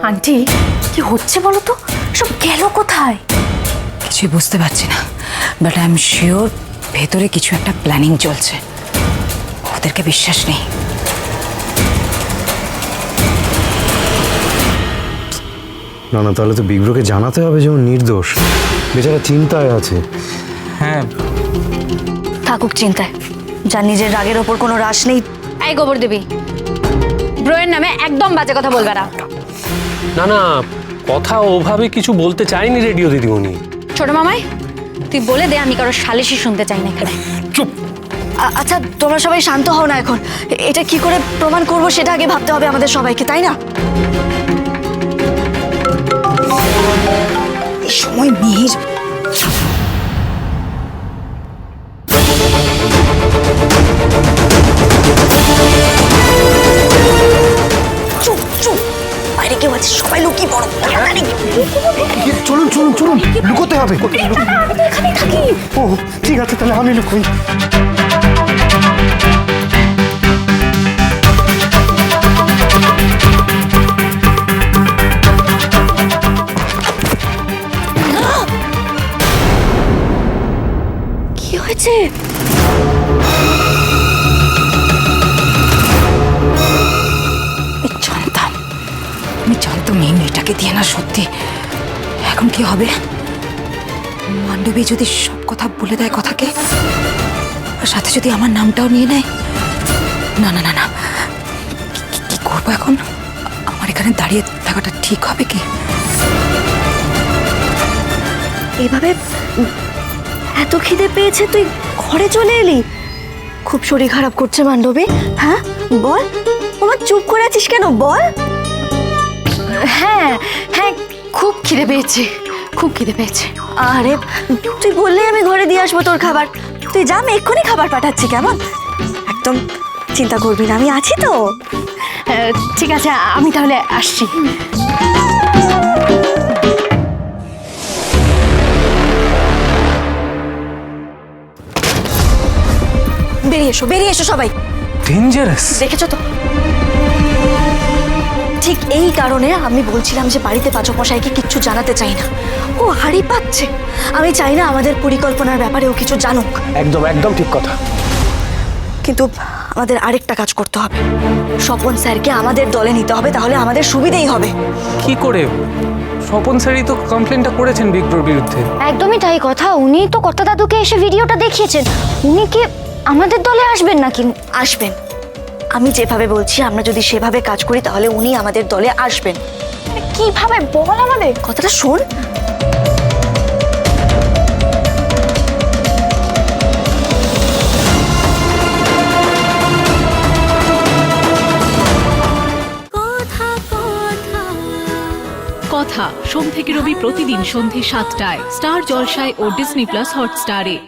Aunty কি হচ্ছে বলো তো, সব গেল কোথায়? কিছুই বুঝতে পারছি না, বাট আই এম শিওর ভেতরে কিছু একটা প্ল্যানিং চলছে। ওদেরকে বিশ্বাস নেই। না না, তাহলে তো বিগ্রহকে জানাতে হবে যে ও নির্দোষ, বেচারা চিন্তায় আছে। হ্যাঁ, থাকুক চিন্তায়, যার নিজের রাগের ওপর কোনো রাশ নেই। এই গোবর দেবী, ব্রোয়ের নামে একদম বাজে কথা বলবে না। না না, কথা ওভাবে কিছু বলতে চাইনি রেডিও দিদিমণি। ছোট মামাই, তুই বলে দে আমি কারো সালিশি শুনতে চাই না এখানে। চুপ। আচ্ছা তোমরা সবাই শান্ত হও না এখন, এটা কি করে প্রমাণ করব সেটা আগে ভাবতে হবে আমাদের সবাইকে, তাই না? এই সময় মিহির চুপ চুপ, বাইরে কেউ আছে, সবাই লুকিয়ে পড়ো। চলুন চলুন চলুন, লুকোতে হবে। এখানে থাকি। ও ঠিক আছে, তাহলে আমি লুকোই। কি হয়েছে? আমি জানতাম এই মেয়েটাকে দিয়ে না, সত্যি। এখন কি হবে? মান্ডবী যদি সব কথা বলে দেয় কথাকে, আর সাথে যদি আমার নামটাও নিয়ে নেয়, না না না না, কি করবো এখন? আমার এখানে দাঁড়িয়ে থাকাটা ঠিক হবে কি? এইভাবে এত খিদে পেয়েছে, তুই ঘরে চলে এলি? খুব শরীর খারাপ করছে মান্ডবী। হ্যাঁ বল, আমার চুপ করে আছিস কেন, বল। হ্যাঁ হ্যাঁ, খুব খিদে পেয়েছে, খুব খিদে পেয়েছে। আরে তুই বললে আমি ঘরে দিয়ে আসবো তোর খাবার, তুই যা, আমি এক্ষুনি খাবার পাঠাচ্ছি, কেমন? একদম চিন্তা করবি না, আমি আছি তো। ঠিক আছে, আমি তাহলে আসছি। বেরিয়ে এসো সবাই। ডেঞ্জারাস। দেখেছো তো, ঠিক এই কারণে আমি বলছিলাম যে বাড়িতে পাচক মশাইকে কিচ্ছু জানাতে চাই না। ও হাড়ি পাচ্ছে, আমি চাই না আমাদের পরিকল্পনার ব্যাপারে ও কিছু জানুক। একদম একদম ঠিক কথা। কিন্তু আমাদের আরেকটা কাজ করতে হবে, স্বপন স্যারকে আমাদের দলে নিতে হবে, তাহলে আমাদের সুবিধেই হবে। কি করে? স্বপন স্যারই তো কমপ্লেনটা করেছেন বিগ্রহর বিরুদ্ধে। একদমই তাই কথা, উনি তো কর্তা দাদুকে এসে ভিডিওটা দেখিয়েছেন। উনি কি আমাদের দলে আসবেন নাকি? আসবেন, আমি যেভাবে বলছি আমরা যদি সেভাবে কাজ করি তাহলে উনি আমাদের দলে আসবেন। কিভাবে বল আমাদের? কথাটা শোন। কথা সোম থেকে রবি প্রতিদিন সন্ধে ৭টায় স্টার জলসায় ও ডিজনি প্লাস হটস্টারে।